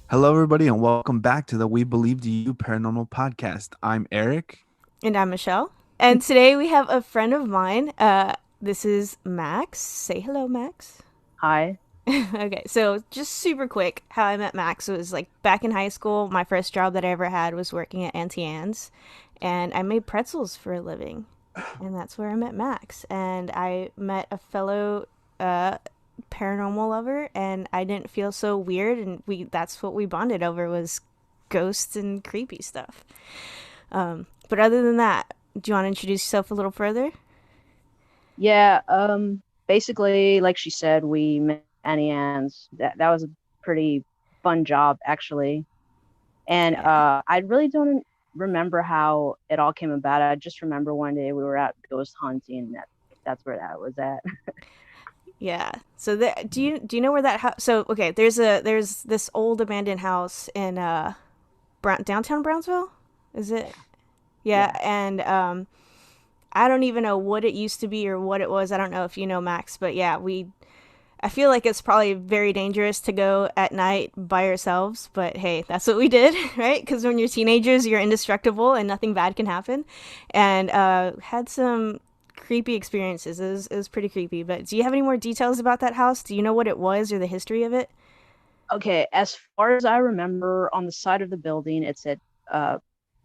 Hello, everybody, and welcome back to the We Believed You Paranormal Podcast. I'm Eric. And I'm Michelle. And today we have a friend of mine. This is Max. Say hello, Max. Hi. Okay, so just super quick, how I met Max was like back in high school. My first job that I ever had was working at Auntie Anne's, and I made pretzels for a living, and that's where I met Max. And I met a fellow uh, paranormal lover, and I didn't feel so weird, and we—that's what we bonded over was ghosts and creepy stuff. But other than that, do you want to introduce yourself a little further? Yeah, basically, like she said, we met Annie Ann's. That was a pretty fun job, actually. And Yeah. I really don't remember how it all came about. I just remember one day we were out ghost hunting. That's where that was at. Yeah. So do you know where that house? So okay, there's this old abandoned house in downtown Brownsville. Is it? Yeah, Yeah. yeah. And I don't even know what it used to be or what it was. I don't know if you know Max, but yeah, we. I feel like it's probably very dangerous to go at night by ourselves, but hey, that's what we did, right? Because when you're teenagers, you're indestructible and nothing bad can happen. And had some creepy experiences. It was pretty creepy. But do you have any more details about that house? Do you know what it was or the history of it? Okay, as far as I remember, on the side of the building, it said uh,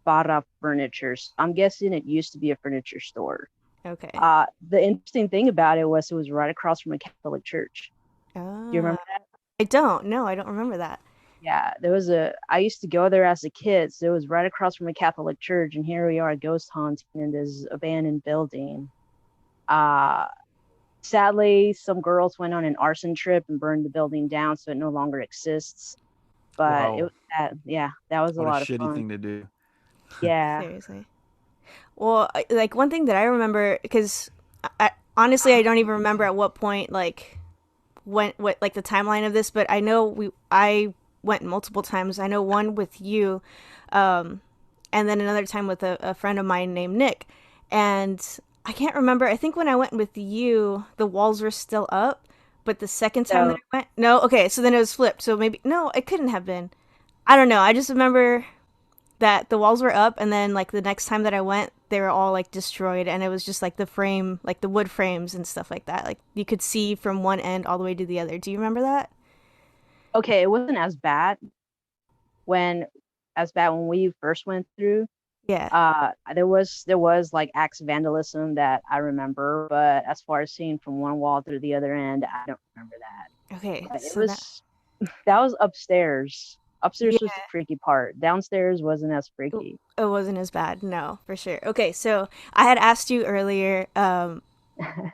Para Furnitures. I'm guessing it used to be a furniture store. Okay. The interesting thing about it was right across from a Catholic church. Do you Ah, remember that? I don't. No, I don't remember that. Yeah, I used to go there as a kid, so it was right across from a Catholic church, and here we are ghost hunting in this abandoned building. Uh, Sadly, some girls went on an arson trip and burned the building down, so it no longer exists. But it Wow, was yeah, that was a what a lot of shitty fun. thing to do. Yeah. Seriously. Well, like one thing that I remember, because honestly, I don't even remember at what point, like, what like the timeline of this, but I know I went multiple times. I know one with you, um, and then another time with a friend of mine named Nick. And I can't remember. I think when I went with you, the walls were still up, but the second time that So I went, no, okay, so then it was flipped. So maybe no, it couldn't have been. I don't know. I just remember that the walls were up, and then like the next time that I went, they were all like destroyed, and it was just like the frame, like the wood frames and stuff like that. Like you could see from one end all the way to the other. Do you remember that? okay, it wasn't when as bad when we first went through. Yeah. There was like acts of vandalism that I remember, but as far as seeing from one wall through the other end, I don't remember that. Okay. But it So that. was that was upstairs. Yeah. Upstairs was the freaky part. Downstairs wasn't as It freaky. it wasn't as bad. No, for sure. Okay. So I had asked you earlier.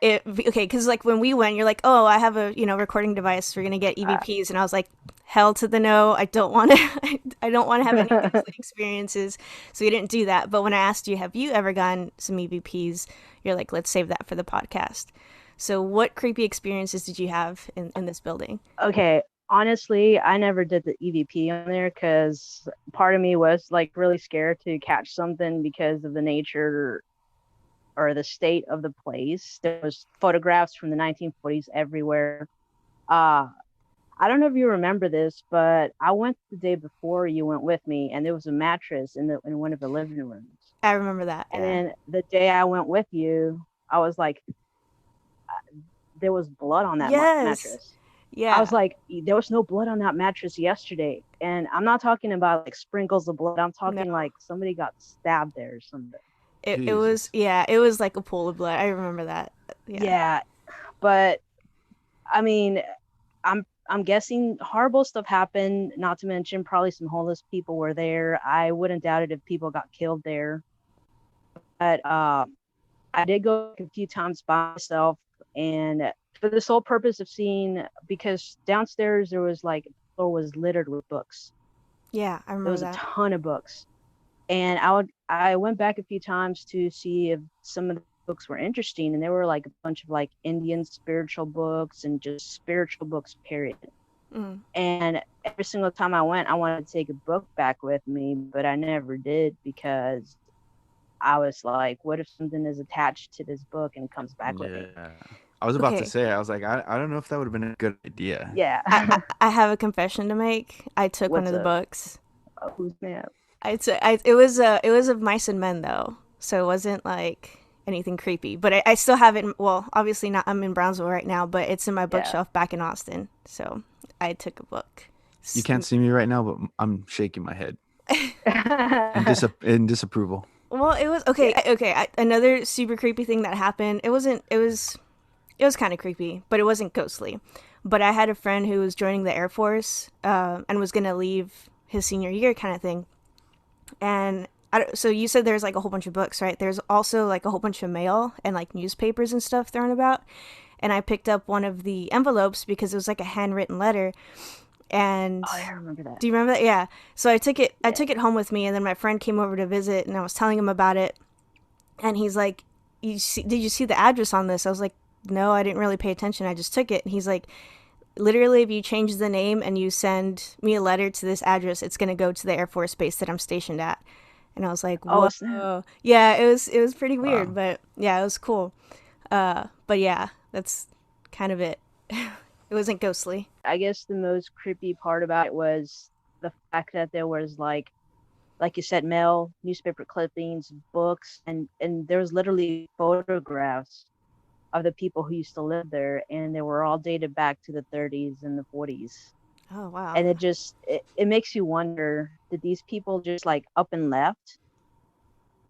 Okay, because like when we went, you're like, oh, I have a recording device. We're gonna get EVPs, and I was like, hell to the no. I don't want to. I don't want to have any ghostly experiences. So we didn't do that. But when I asked you, have you ever gotten some EVPs? You're like, let's save that for the podcast. So what creepy experiences did you have in this building? Okay, honestly, I never did the EVP on there because part of me was like really scared to catch something because of the nature or the state of the place. There was photographs from the 1940s everywhere. Uh, I don't know if you remember this, but I went the day before you went with me, and there was a mattress in one of the living rooms. I remember that. And Yeah. then the day I went with you, I was like, there was blood on that Yes. mattress. I was Yeah. like, there was no blood on that mattress yesterday, and I'm not talking about like sprinkles of blood. I'm No. talking like somebody got stabbed there or something. It was Jesus. yeah. It was like a pool of blood. I remember that. Yeah. Yeah, but I mean, I'm guessing horrible stuff happened. Not to mention, probably some homeless people were there. I wouldn't doubt it if people got killed there. But I did go a few times by myself, and for the sole purpose of seeing, because downstairs there was like the floor was littered with books. Yeah. I There remember was a that. ton of books, and I went back a few times to see if some of the books were interesting, and there were like a bunch of like Indian spiritual books and just spiritual books, period. Mm. And every single time I went, I wanted to take a book back with me, but I never did because I was like, what if something is attached to this book and comes back with me? Yeah. I was about to Okay. say, I was like, I don't know if that would have been a good idea. Yeah. I have a confession to make. I took one What's of the up? books. Oh, who's snap? It was of Mice and Men though, so it wasn't like anything creepy. But I still have it. Well, obviously not. I'm in Brownsville right now, but it's in my Yeah. bookshelf back in Austin. So I took a book. You can't see me right now, but I'm shaking my head in disapproval. Well, it was okay. Yeah. Another super creepy thing that happened. It wasn't. It was kind of creepy, but it wasn't ghostly. But I had a friend who was joining the Air Force and was gonna leave his senior year, kind of thing. And so you said there's like a whole bunch of books, right? There's also like a whole bunch of mail and like newspapers and stuff thrown about. And I picked up one of the envelopes because it was like a handwritten letter. And Oh, yeah, I remember that. do you remember that? Yeah. So I took it. I Yeah. took it home with me, and then my friend came over to visit, and I was telling him about it. And he's like, Did you see the address on this?" I was like, "No, I didn't really pay attention. I just took it." And he's like, "Literally, if you change the name and you send me a letter to this address, it's gonna go to the Air Force base that I'm stationed at." And I was like, Oh, snap. "Whoa!" Yeah, it was pretty weird, Wow. but yeah, it was cool. But yeah, that's kind of it. It wasn't ghostly. I guess the most creepy part about it was the fact that there was like you said, mail, newspaper clippings, books, and there was literally photographs of the people who used to live there, and they were all dated back to the 30s and the 40s. Oh wow. And it makes you wonder, did these people just like up and left,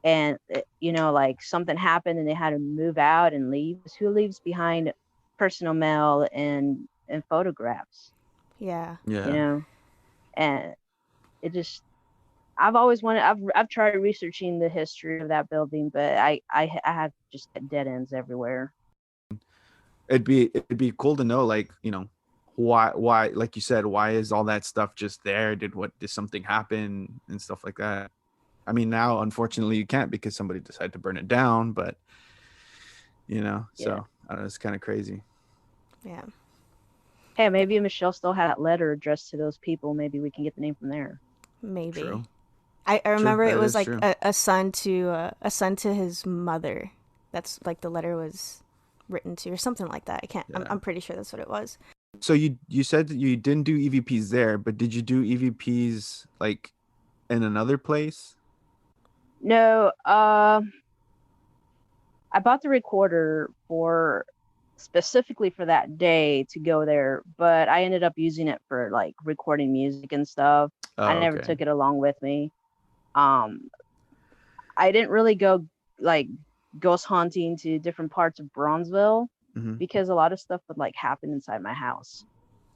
and like something happened and they had to move out and leave? Who leaves behind personal mail and photographs? Yeah. You Yeah. know, and it just I've always wanted. I've tried researching the history of that building, but I have just dead ends everywhere. It'd be cool to know, like, why, like you said, why is all that stuff just there? Did something happen and stuff like that? I mean, now unfortunately you can't because somebody decided to burn it down, but Yeah. so I don't know, it's kind of crazy. Yeah. Hey, maybe Michelle still had that letter addressed to those people. Maybe we can get the name from there. Maybe. True. I True. remember it That was is like true. a son to his mother. That's like the letter was written to or something like that. I can't. Yeah. I'm pretty sure that's what it was. So you said that you didn't do EVPs there, but did you do EVPs like in another place? No, I bought the recorder for specifically for that day to go there, but I ended up using it for like recording music and stuff. Oh, I never okay. took it along with me. Um, I didn't really go like ghost hunting to different parts of Bronzeville Hmm. because a lot of stuff would like happen inside my house.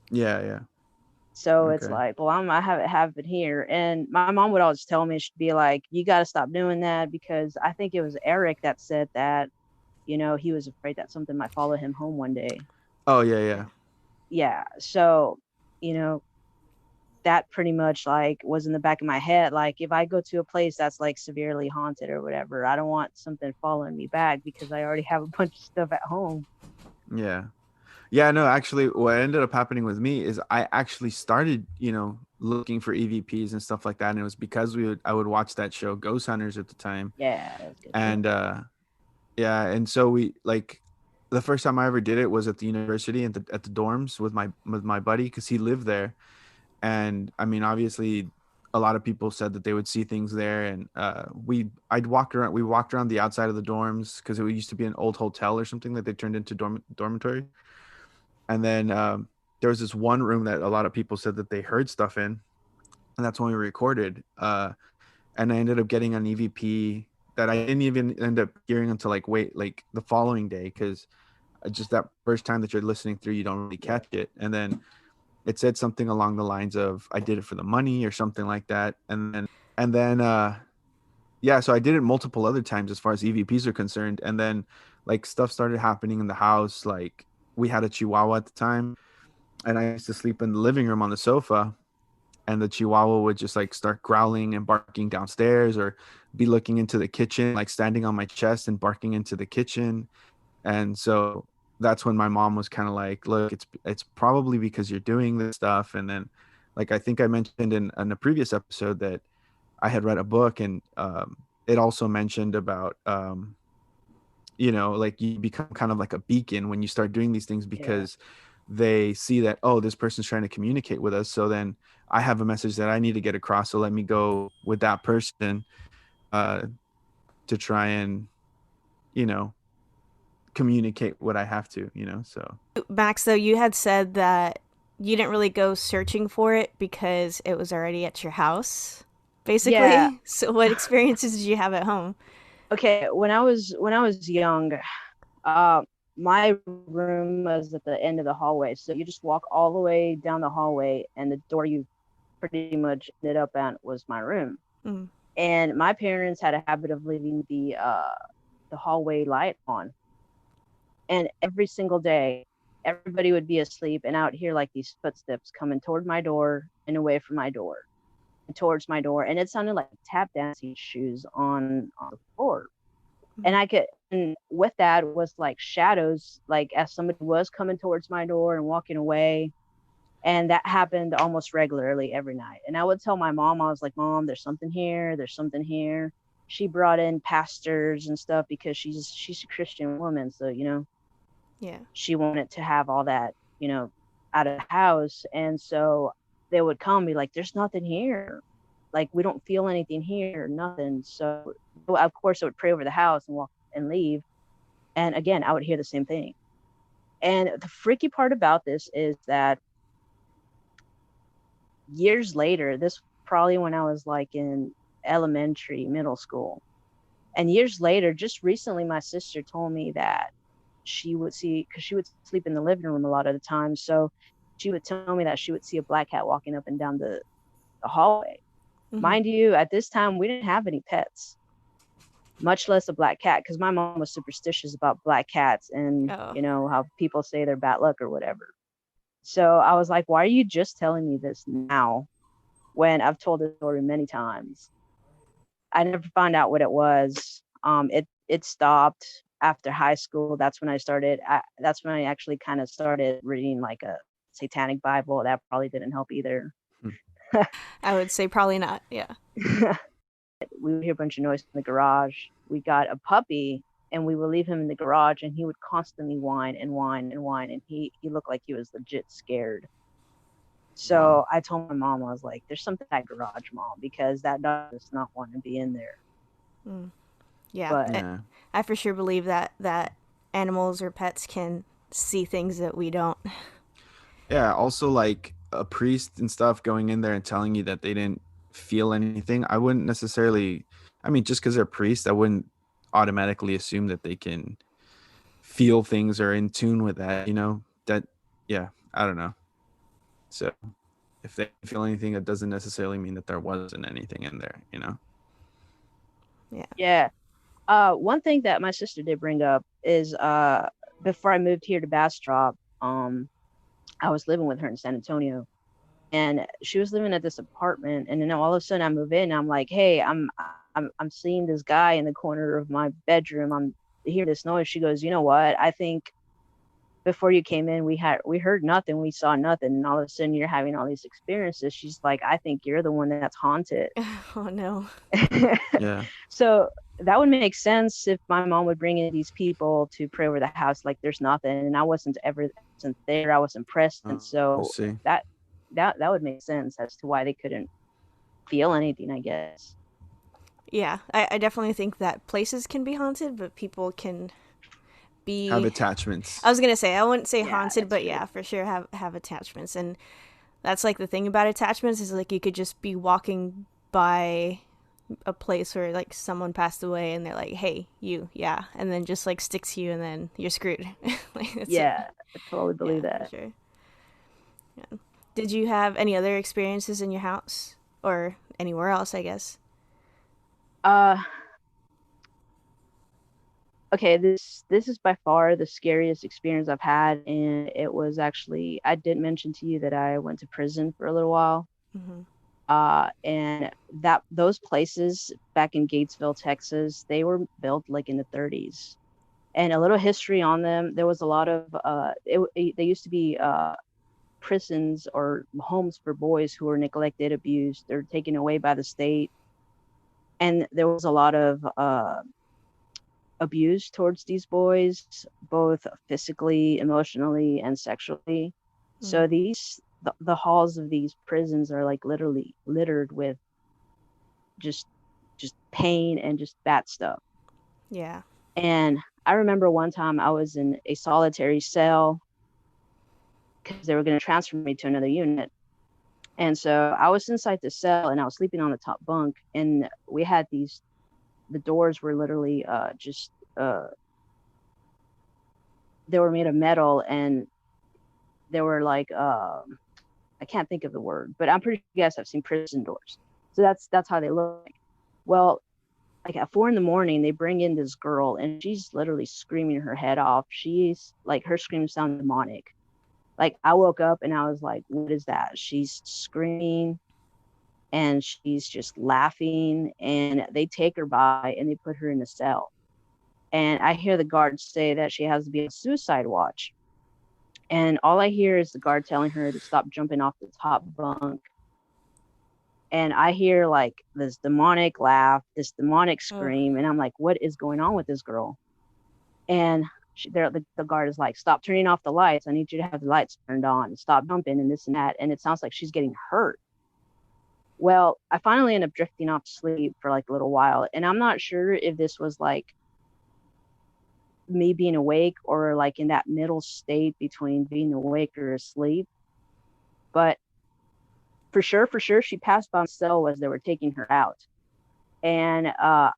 Yeah, yeah. So it's Okay. like, well, I have it happen here. And my mom would always tell me, she'd be like, you got to stop doing that, because I think it was Eric that said that, he was afraid that something might follow him home one day. Oh, yeah, yeah. Yeah. So, you know, that pretty much like was in the back of my head. Like, if I go to a place that's like severely haunted or whatever, I don't want something following me back because I already have a bunch of stuff at home. Yeah. Yeah, no, actually what ended up happening with me is I actually started, looking for EVPs and stuff like that. And it was because I would watch that show Ghost Hunters at the time. Yeah, that's good. And yeah, and so we like the first time I ever did it was at the university at the dorms with my buddy because he lived there. And I mean, obviously a lot of people said that they would see things there. And we walked around the outside of the dorms because it used to be an old hotel or something that they turned into dormitory. And then there was this one room that a lot of people said that they heard stuff in, and that's when we recorded. And I ended up getting an EVP that I didn't even end up hearing until like the following day, because just that first time that you're listening through, you don't really catch it. And then it said something along the lines of "I did it for the money" or something like that. And then yeah, so I did it multiple other times as far as EVPs are concerned. And then like stuff started happening in the house. Like we had a Chihuahua at the time, and I used to sleep in the living room on the sofa, and the Chihuahua would just like start growling and barking downstairs, or be looking into the kitchen, like standing on my chest and barking into the kitchen. And so that's when my mom was kind of like, look, it's probably because you're doing this stuff. And then like I think I mentioned in a previous episode that I had read a book, and it also mentioned about like you become kind of like a beacon when you start doing these things, Yeah. because they see that, oh, this person's trying to communicate with us, so then I have a message that I need to get across, so let me go with that person uh to try and you know communicate what I have to, so Max, though, you had said that you didn't really go searching for it because it was already at your house, Yeah. basically. So, what experiences did you have at home? Okay. When I was young, uh, my room was at the end of the hallway. So you just walk all the way down the hallway, and the door you pretty much ended up at was my room. Mm. And my parents had a habit of leaving the hallway light on, and every single day everybody would be asleep, and I would hear like these footsteps coming toward my door and away from my door and towards my door, and it sounded like tap dancing shoes on the floor. And Mm. I could, and with that was like shadows, like as somebody was coming towards my door and walking away. And that happened almost regularly every night. And I would tell my mom, I was like, Mom, there's something here, there's something here. She brought in pastors and stuff because she's a Christian woman, so Yeah. she wanted to have all that, out of the house. And so they would come and be like, there's nothing here. Like, we don't feel anything here, nothing. So, of course, I would pray over the house and walk and leave. And again, I would hear the same thing. And the freaky part about this is that years later, this probably when I was like in elementary, middle school. And years later, just recently, my sister told me that she would see, because she would sleep in the living room a lot of the time. So she would tell me that she would see a black cat walking up and down the hallway. Hmm. Mind you, at this time, we didn't have any pets, much less a black cat, because my mom was superstitious about black cats and, Oh. how people say they're bad luck or whatever. So I was like, why are you just telling me this now when I've told this story many times? I never found out what it was. It stopped after high school. That's when I started. That's when I actually kind of started reading like a satanic Bible. That probably didn't help either. hmm. I would say probably not. Yeah. We would hear a bunch of noise in the garage. We got a puppy, and we would leave him in the garage, and he would constantly whine and whine and whine, and he looked like he was legit scared. Wow. So I told my mom, I was like, "There's something in that garage, Mom, because that dog does not want to be in there." Mm. Yeah. But I, Yeah. I for sure believe that animals or pets can see things that we don't. Yeah, also like a priest and stuff going in there and telling you that they didn't feel anything. I wouldn't necessarily, I mean, just because they're priests, I wouldn't automatically assume that they can feel things or in tune with that, that, yeah, I don't know. So if they feel anything, it doesn't necessarily mean that there wasn't anything in there. Yeah. yeah, one thing that my sister did bring up is before I moved here to Bastrop, I was living with her in San Antonio, and she was living at this apartment, and then all of a sudden I move in, and I'm like, hey, I'm seeing this guy in the corner of my bedroom. I'm hearing this noise. She goes, you know what? I think before you came in, we heard nothing, we saw nothing, and all of a sudden you're having all these experiences. She's like, I think you're the one that's haunted. Oh no. Yeah. So that would make sense if my mom would bring in these people to pray over the house like there's nothing, and I wasn't there, I wasn't present. I So see. that that would make sense as to why they couldn't feel anything, I guess. Yeah. I definitely think that places can be haunted, but people can Have be. I attachments. was gonna say I wouldn't say Yeah, haunted, that's but true. yeah, for sure have attachments, and that's like the thing about attachments is like you could just be walking by a place where like someone passed away and they're like, "Hey, you, yeah," and then just like sticks to you and then you're screwed. Like that's it. Yeah, I totally Yeah, believe for that. sure. Yeah. Did you have any other experiences in your house or anywhere else? I guess. uh okay, this is by far the scariest experience I've had, and it was actually, I did mention to you that I went to prison for a little while. Hmm. And that those places back in Gatesville, Texas, they were built like in the 30s. And a little history on them, there was a lot of they used to be prisons or homes for boys who were neglected, abused, they're taken away by the state. And there was a lot of abuse towards these boys, both physically, emotionally, and sexually. Mm. So the halls of these prisons are like literally littered with just just pain and just bad stuff. Yeah. And I remember one time I was in a solitary cell because they were going to transfer me to another unit. And so I was inside the cell and I was sleeping on the top bunk. And we had the doors were literally just, they were made of metal and they were like, I can't think of the word, but I'm pretty sure you guys have seen prison doors. So that's how they look like. Well, like at 4 in the morning, they bring in this girl and she's literally screaming her head off. She's like, her screams sound demonic. Like I woke up and I was like, what is that? She's screaming and she's just laughing. And they take her by and they put her in a cell. And I hear the guards say that she has to be on suicide watch. And all I hear is the guard telling her to stop jumping off the top bunk. And I hear like this demonic laugh, this demonic Ugh. scream. And I'm like, what is going on with this girl? And the guard is like, stop turning off the lights. I need you to have the lights turned on. Stop jumping and this and that. And it sounds like she's getting hurt. Well, I finally end up drifting off to sleep for like a little while. And I'm not sure if this was like me being awake or like in that middle state between being awake or asleep. But for sure, she passed by my cell as they were taking her out. And I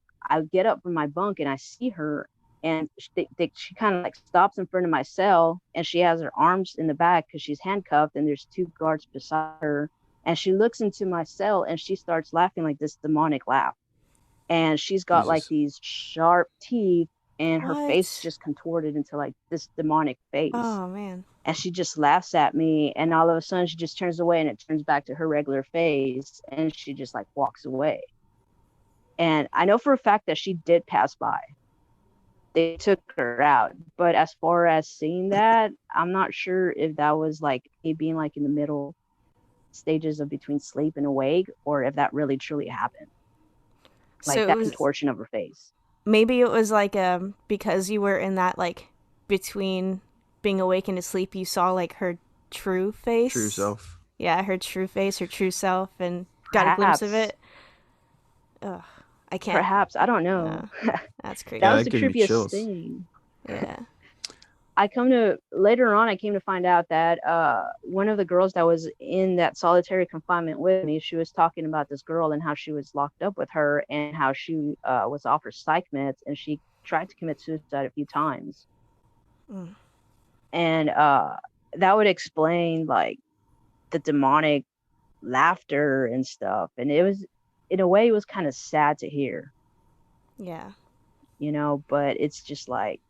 get up from my bunk and I see her, and she kind of like stops in front of my cell, and she has her arms in the back because she's handcuffed, and there's two guards beside her. And she looks into my cell and she starts laughing like this demonic laugh. And she's got like Jesus. these sharp teeth, and her face is What? just contorted into like this demonic face. Oh man. And she just laughs at me, and all of a sudden she just turns away and it turns back to her regular face, and she just like walks away. And I know for a fact that she did pass by. They took her out. But as far as seeing that, I'm not sure if that was like me being like in the middle stages of between sleep and awake, or if that really truly happened. Like So it that was contortion of her face. maybe it was like because you were in that like between being awake and asleep, you saw like her true True face. self. Yeah, her true face, her true self, and got a glimpse of Perhaps. it. Ugh, I can't. Perhaps. I don't know. No, that's That Yeah, was crazy. that the gives me creepiest chills. thing. Yeah. I came to find out that one of the girls that was in that solitary confinement with me, she was talking about this girl and how she was locked up with her and how she was offered psych meds and she tried to commit suicide a few times. Mm. And that would explain like the demonic laughter and stuff. And it was, in a way, it was kind of sad to hear, Yeah. but it's just like,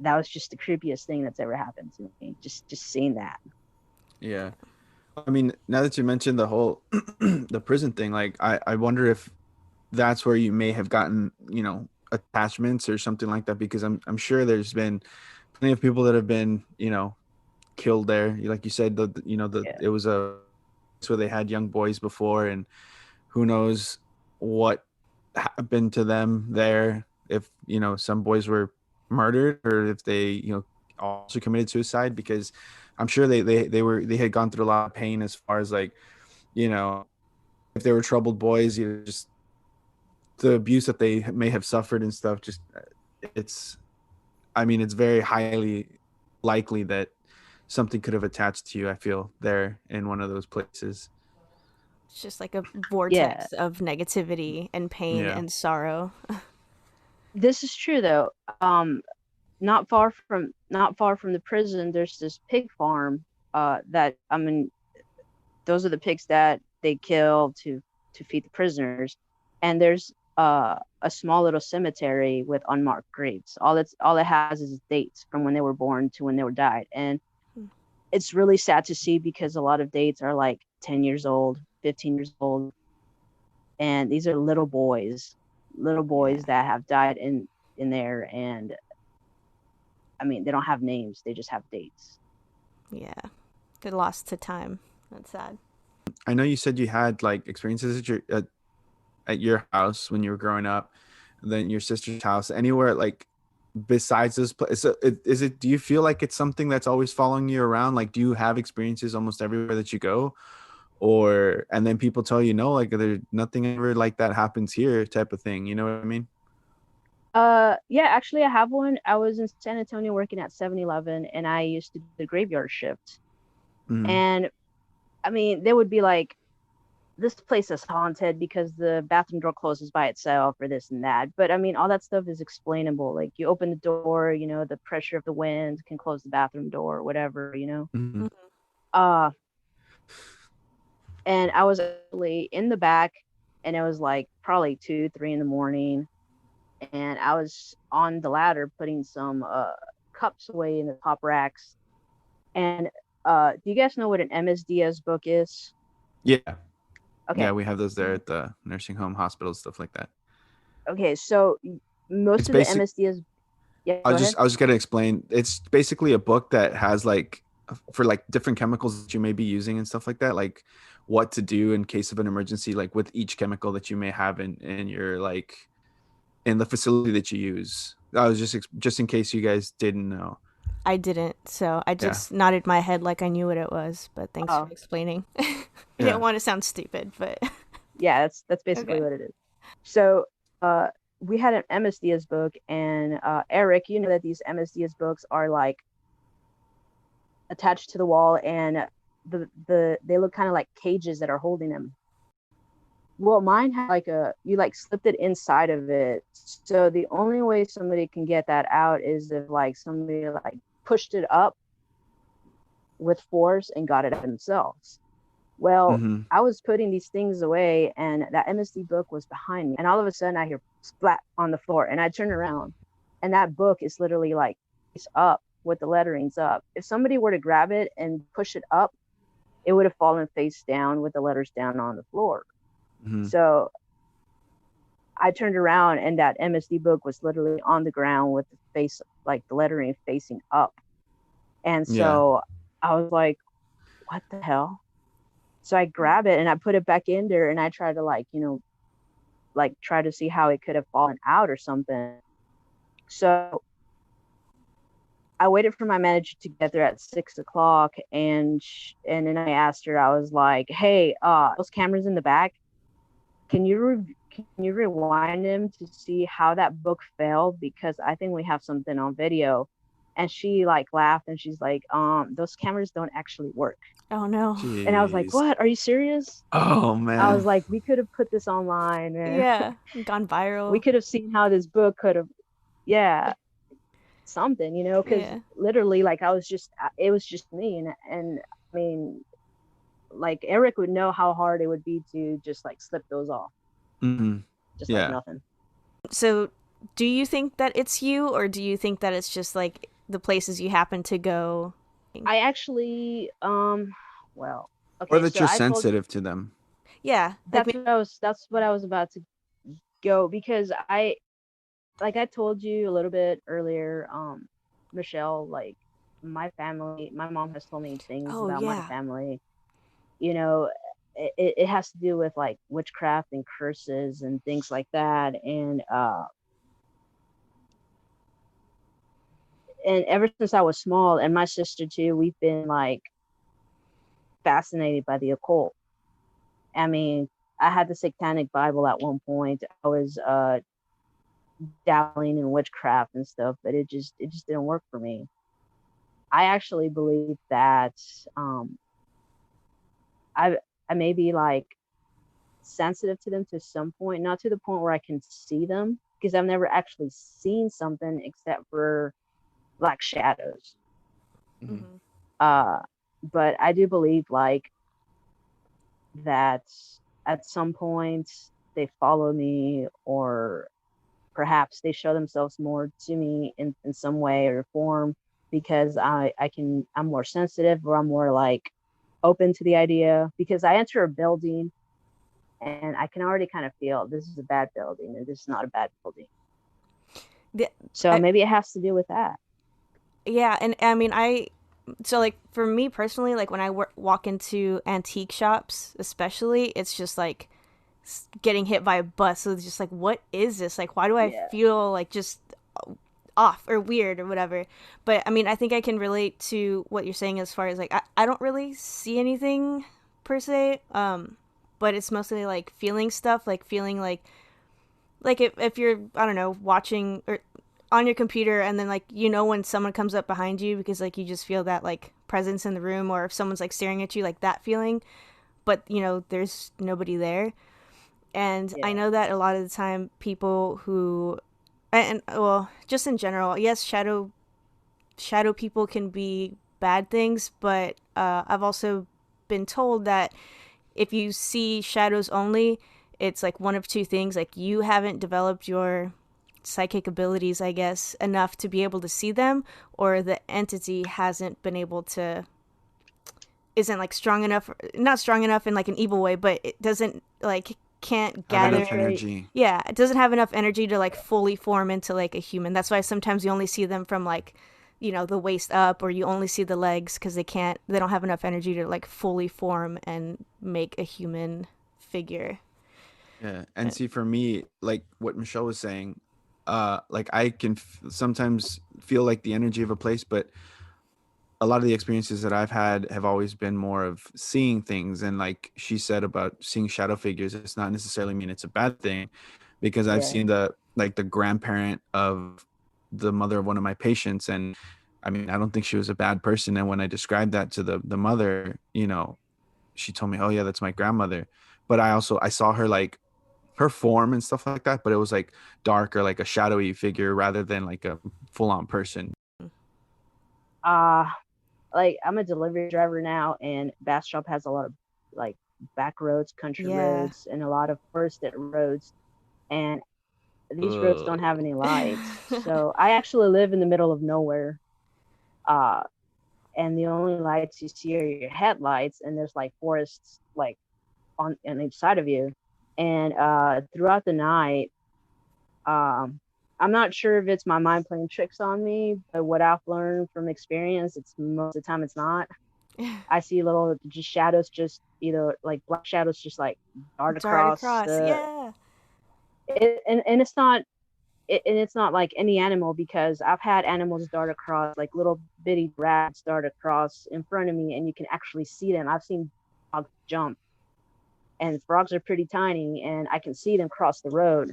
that was just the creepiest thing that's ever happened to me. Just seeing that. Yeah. I mean, now that you mentioned the whole the prison thing, like I wonder if that's where you may have gotten, attachments or something like that, because I'm sure there's been plenty of people that have been, killed there. Like you said, Yeah. it was a place where they had young boys before, and who knows what happened to them there, if some boys were murdered or if they also committed suicide, because I'm sure they had gone through a lot of pain as far as like, you know if they were troubled boys, just the abuse that they may have suffered and stuff. Just it's I mean, it's very highly likely that something could have attached to you, I feel, there in one of those places. It's just like a Yeah. vortex of negativity and pain Yeah. and sorrow. This is true though. Um, not far from the prison, there's this pig farm. That I mean, those are the pigs that they kill to feed the prisoners, and there's a small little cemetery with unmarked graves. All it has is dates from when they were born to when they were died, and it's really sad to see because a lot of dates are like 10 years old, 15 years old, and these are little Yeah. boys that have died in there. And I mean, they don't have names, they just have dates. Yeah. They're lost to time. That's sad. I know you said you had like experiences at your house when you were growing up. then your sister's house, anywhere like besides this place. So is it, do you feel like it's something that's always following you around? Like, do you have experiences almost everywhere that you go? Or, and then people tell you, no, like there's nothing ever like that happens here type of thing. You know what I mean? Yeah, actually I have one. I was in San Antonio working at 7-Eleven, and I used to do the graveyard shift. Mm, And I mean, they would be like, this place is haunted because the bathroom door closes by itself or this and that. But I mean, all that stuff is explainable. Like you open the door, the pressure of the wind can close the bathroom door or whatever. mm, Mhm. Uh, and I was actually in the back, and it was like probably 2, 3 in the morning. And I was on the ladder putting some cups away in the top racks. And do you guys know what an MSDS book is? yeah. Yeah, Okay. we have those there at the nursing home, hospitals, stuff like that. Okay. So It's most of the basic. MSDS, yeah, go ahead. I was gonna explain. It's basically a book that has like for like different chemicals that you may be using and stuff like that, like what to do in case of an emergency, like with each chemical that you may have in your like in the facility that you use. I was just in case you guys didn't know. I didn't, so I Yeah, just nodded my head like I knew what it was, but thanks for Oh, explaining. I didn't yeah. want to sound stupid, but yeah, that's basically okay. what it is. So uh, we had an MSDS book, and Eric, you know that these MSDS books are like attached to the wall, and they look kind of like cages that are holding them. Well, mine had like you like slipped it inside of it. So the only way somebody can get that out is if like somebody like pushed it up with force and got it out themselves. Well, Mm-hmm. I was putting these things away, and that MSD book was behind me. And all of a sudden I hear splat on the floor, and I turn around, and that book is literally like it's up with the letterings up. If somebody were to grab it and push it up, it would have fallen face down with the letters down on the floor. Mm-hmm. So I turned around, and that MSD book was literally on the ground with the face, like the lettering facing up. And Yeah. so I was like, what the hell? So I grab it and I put it back in there, and I try to like try to see how it could have fallen out or something. So I waited for my manager to get there at 6 o'clock, and then I asked her, I was like, hey, those cameras in the back, can you rewind them to see how that book fell? Because I think we have something on video. And she like laughed, and she's like, those cameras don't actually work. Oh no. And I was like, Jeez. what? Are you serious? Oh I was man. like, we could have put this online, and Yeah, gone we viral. could have seen how this book could have, yeah, something, because Yeah. literally, like, it was just me, and I mean, like, Eric would know how hard it would be to just like slip those off, Mm-hmm. just like Yeah. nothing. So, do you think that it's you, or do you think that it's just like the places you happen to go? I actually, well, Or okay, that so you're I told you sensitive to them. Yeah, like that's that's what I was about to go, because like I told you a little bit earlier, Michelle, like my mom has told me things oh about my yeah. family. You know, it has to do with like witchcraft and curses and things like that. And ever since I was small, and my sister too, we've been like fascinated by the occult. I mean, I had the Satanic Bible at one point. I was dabbling in witchcraft and stuff, but it just didn't work for me. I actually believe that um, I I may be like sensitive to them to some point, not to the point where I can see them, because I've never actually seen something except for black shadows. Mm-hmm. Hmm. Uh, but I do believe like that at some point they follow me, or perhaps they show themselves more to me in some way or form, because I'm more sensitive, or I'm more like open to the idea, because I enter a building and I can already kind of feel this is a bad building and this is not a bad building. The, So I, maybe it has to do with that. yeah, and I mean, so like for me personally, like when I walk into antique shops, especially, it's just like getting hit by a bus. So it's just like, what is this? Like, why do I Yeah. feel like just off or weird or whatever? But I mean, I think I can relate to what you're saying as far as like, I don't really see anything per se. But it's mostly like feeling stuff, like feeling like if you're, I don't know, watching or on your computer, and then like, you know, when someone comes up behind you because like you just feel that like presence in the room, or if someone's like staring at you, like that feeling, but you know there's nobody there. And I Yeah. know that a lot of the time people who, and well, just in general, yes, shadow people can be bad things, but I've also been told that if you see shadows only, it's like one of two things: like you haven't developed your psychic abilities, I guess, enough to be able to see them, or the entity hasn't been able to, isn't like strong enough, not strong enough in like an evil way, but it doesn't like, can't Have enough gather. Penetrate. energy. Yeah, it doesn't have enough energy to like fully form into like a human. That's why sometimes you only see them from like, you know, the waist up, or you only see the legs because they don't have enough energy to like fully form and make a human figure. Yeah, and see, for me, like what Michelle was saying, like I can sometimes feel like the energy of a place, but a lot of the experiences that I've had have always been more of seeing things. And like she said about seeing shadow figures, it's not necessarily mean it's a bad thing, because I've Yeah. seen the grandparent of the mother of one of my patients, and I mean, I don't think she was a bad person. And when I described that to the mother, she told me, "Oh yeah, that's my grandmother." But I saw her, like her form and stuff like that, but it was like darker, like a shadowy figure rather than like a full on person. Uh like I'm a delivery driver now, and Bastrop has a lot of like back roads, country Yeah. roads, and a lot of forested roads, and these roads don't have Ugh. any lights. So I actually live in the middle of nowhere. Uh, and the only lights you see are your headlights, and there's like forests like on each side of you. And throughout the night, um, I'm not sure if it's my mind playing tricks on me, but what I've learned from experience, it's most of the time it's not. I see little just shadows, just either like black shadows, just like dart Dart across across. the. Yeah. And it's not and it's not like any animal, because I've had animals dart across, like little bitty rats dart across in front of me, and you can actually see them. I've seen frogs jump, and frogs are pretty tiny, and I can see them cross the road.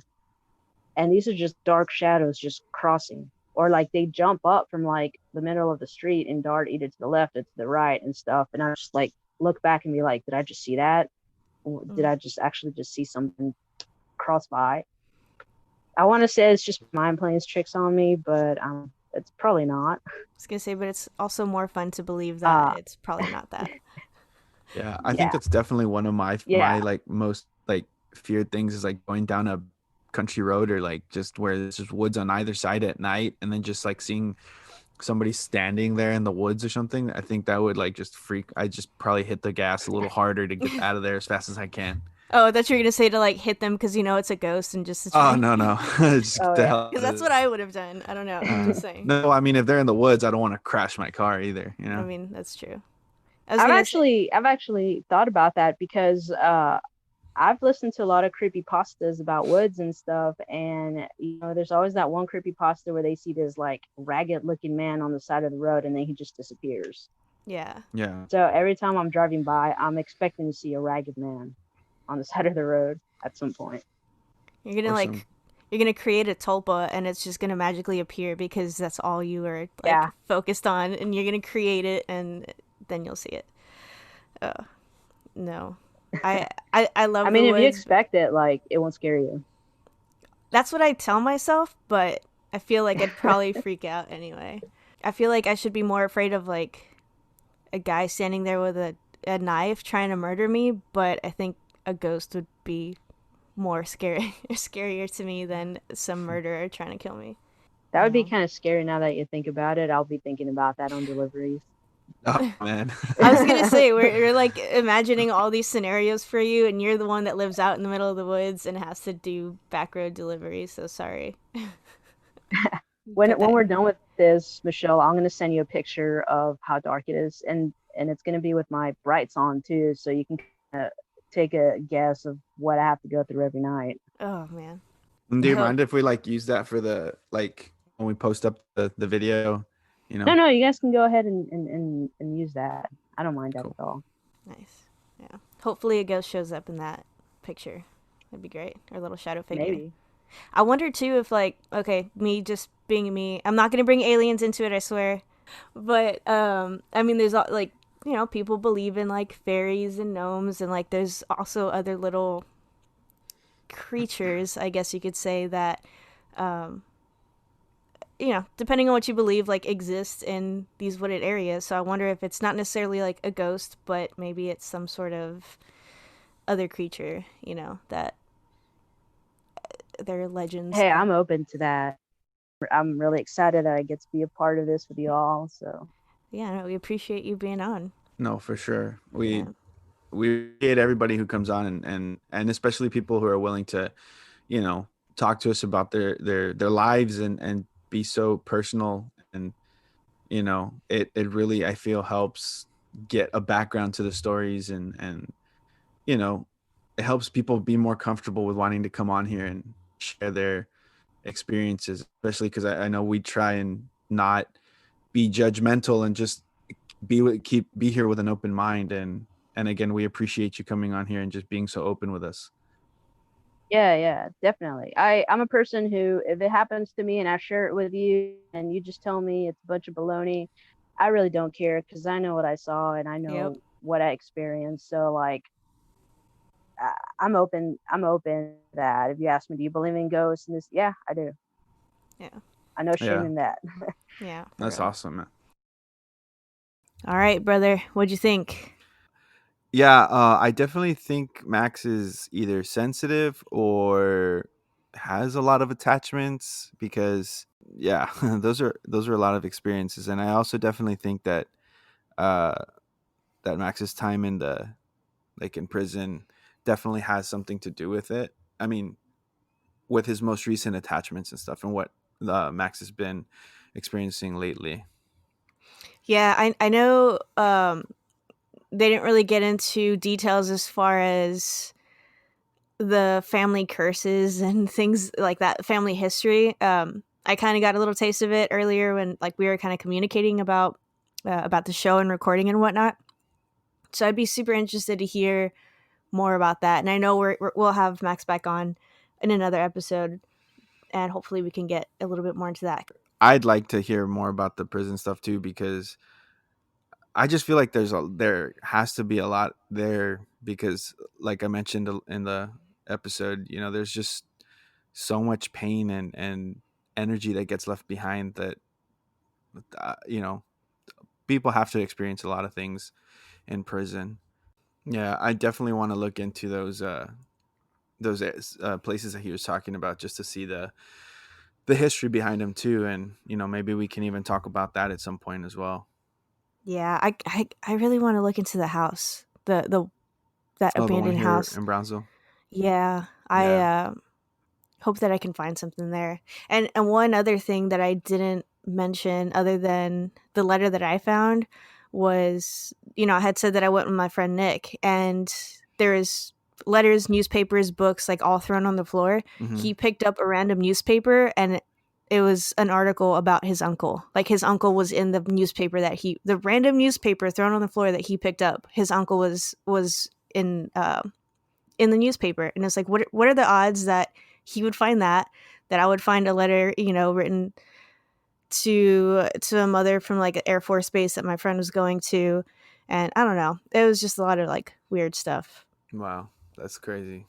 And these are just dark shadows just crossing. Or like they jump up from like the middle of the street and dart either to the left or to the right and stuff. And I just like look back and be like, did I just see that? Or did Mm. I just actually just see something cross by? I want to say it's just mind playing its tricks on me, but it's probably not. I was gonna say, but it's also more fun to believe that Uh, it's probably not that. Yeah, I think yeah, that's definitely one of my yeah, like most like feared things, is like going down a country road, or like just where there's just woods on either side at night, and then just like seeing somebody standing there in the woods or something. I think that would like just freak. I just probably hit the gas a little harder to get out of there as fast as I can. Oh, that's you're gonna say to like hit them because you know it's a ghost and just to Oh try. no, no, just get oh the yeah, hell Because out that's of what I would have done. I don't know. I'm there. just saying. No, I mean, if they're in the woods, I don't want to crash my car either. I mean, that's true. I was I've gonna say, actually I've actually thought about that, because I've listened to a lot of creepy pastas about woods and stuff, and there's always that one creepy pasta where they see this like ragged looking man on the side of the road, and then he just disappears. yeah, Yeah, So every time I'm driving by, I'm expecting to see a ragged man on the side of the road at some point. you're gonna or like, some. you're gonna create a tulpa and it's just gonna magically appear because that's all you are like Yeah, focused on, and you're gonna create it, and then you'll see it. No, I I love the mean, if you woods. expect it, like it won't scare you. That's what I tell myself, but I feel like I'd probably freak out anyway. I feel like I should be more afraid of like a guy standing there with a knife trying to murder me, but I think a ghost would be more scary scarier to me than some murderer trying to kill me. That would be No. kind of scary now that you think about it. I'll be thinking about that on deliveries. Oh man. I was gonna say we're like imagining all these scenarios for you, and you're the one that lives out in the middle of the woods and has to do back road delivery. So sorry. when Put when that. we're done with this, Michelle, I'm gonna send you a picture of how dark it is, and it's gonna be with my brights on too, so you can take a guess of what I have to go through every night. Oh man. And do you Oh, mind if we like use that for the like when we post up the video? You No, know, no, you guys can go ahead and use that. I don't mind that cool. at all. nice. Yeah. Hopefully a ghost shows up in that picture. That'd be great. Or a little shadow figure. Maybe. I wonder too if like, okay, me just being me, I'm not gonna bring aliens into it, I swear. But I mean, there's like, you know, people believe in like fairies and gnomes, and like there's also other little creatures, I guess you could say, that um you know, depending on what you believe, like exist in these wooded areas. So I wonder if it's not necessarily like a ghost, but maybe it's some sort of other creature, you know, that their legends. Hey, I'm open to that. I'm really excited that I get to be a part of this with you all. So Yeah, no, we appreciate you being on. No, for sure. Yeah. We appreciate everybody who comes on and especially people who are willing to, you know, talk to us about their lives and be so personal. And you know, it really, I feel, helps get a background to the stories. And you know, it helps people be more comfortable with wanting to come on here and share their experiences, especially because I know we try and not be judgmental and just be here with an open mind. And again, we appreciate you coming on here and just being so open with us. yeah, yeah, definitely. I'm a person who, if it happens to me and I share it with you and you just tell me it's a bunch of baloney, I really don't care because I know what I saw and I Yep. know what I experienced. So like, I'm open. I'm open to that. If you ask me, do you believe in ghosts and this? Yeah, I do. Yeah. I no shame Yeah, in that. Yeah. For that's real. awesome, man. All right, brother. What'd you think? Yeah, I definitely think Max is either sensitive or has a lot of attachments because yeah, those are a lot of experiences. And I also definitely think that uh that Max's time in the like in prison definitely has something to do with it. I mean, with his most recent attachments and stuff and what Max has been experiencing lately. Yeah, I know they didn't really get into details as far as the family curses and things like that, family history. I kind of got a little taste of it earlier when like we were kind of communicating about the show and recording and whatnot. So I'd be super interested to hear more about that. And I know we'll have Max back on in another episode, and hopefully we can get a little bit more into that. I'd like to hear more about the prison stuff too because I just feel like there has to be a lot there because like I mentioned in the episode, you know, there's just so much pain and energy that gets left behind that you know, people have to experience a lot of things in prison. Yeah, I definitely want to look into those places that he was talking about just to see the history behind them too, and you know maybe we can even talk about that at some point as well. Yeah, I really want to look into the house, the that Oh, the one abandoned here house. in Brownsville. Yeah, I Yeah. hope that I can find something there. And one other thing that I didn't mention other than the letter that I found was, you know, I had said that I went with my friend Nick, and there is letters, newspapers, books like all thrown on the floor. Hmm. He picked up a random newspaper, and it was an article about his uncle. Like his uncle was in the newspaper that he the random newspaper thrown on the floor that he picked up. His uncle was in the newspaper, and it's like what are the odds that he would find that I would find a letter, you know, written to a mother from like an Air Force base that my friend was going to. And I don't know, it was just a lot of like weird stuff. Wow, that's crazy.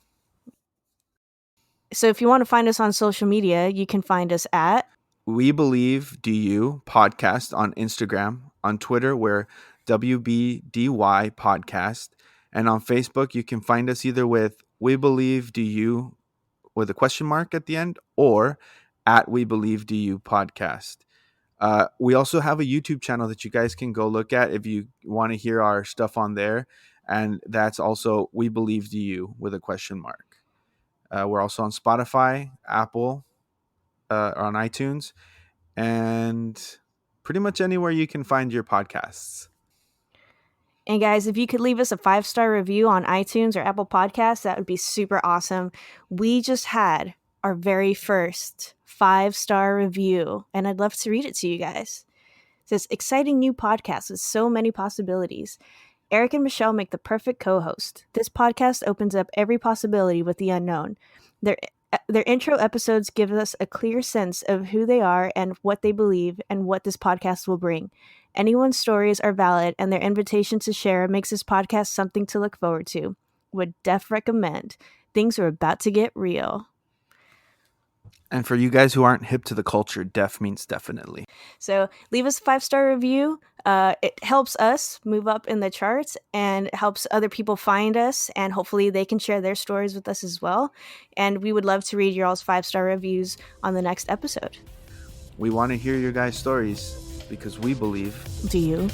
So if you want to find us on social media, you can find us at We Believe DU podcast on Instagram, on Twitter we're WBDY podcast, and on Facebook you can find us either with We Believe DU with a question mark at the end or at We Believe DU podcast. We also have a YouTube channel that you guys can go look at if you want to hear our stuff on there. And that's also We Believe You with a question mark. We're also on Spotify, Apple, on iTunes, and pretty much anywhere you can find your podcasts. And guys, if you could leave us a 5-star review on iTunes or Apple Podcasts, that would be super awesome. We just had our very first 5-star review, and I'd love to read it to you guys. It says, exciting new podcast with so many possibilities. Eric and Michelle make the perfect co-host. This podcast opens up every possibility with the unknown. Their intro episodes give us a clear sense of who they are and what they believe and what this podcast will bring. Anyone's stories are valid, and their invitation to share makes this podcast something to look forward to. Would def recommend. Things are about to get real. And for you guys who aren't hip to the culture, def means definitely. So leave us a 5-star review. It helps us move up in the charts and helps other people find us, and hopefully they can share their stories with us as well. And we would love to read your all's 5-star reviews on the next episode. We want to hear your guys' stories because we believe. Do you?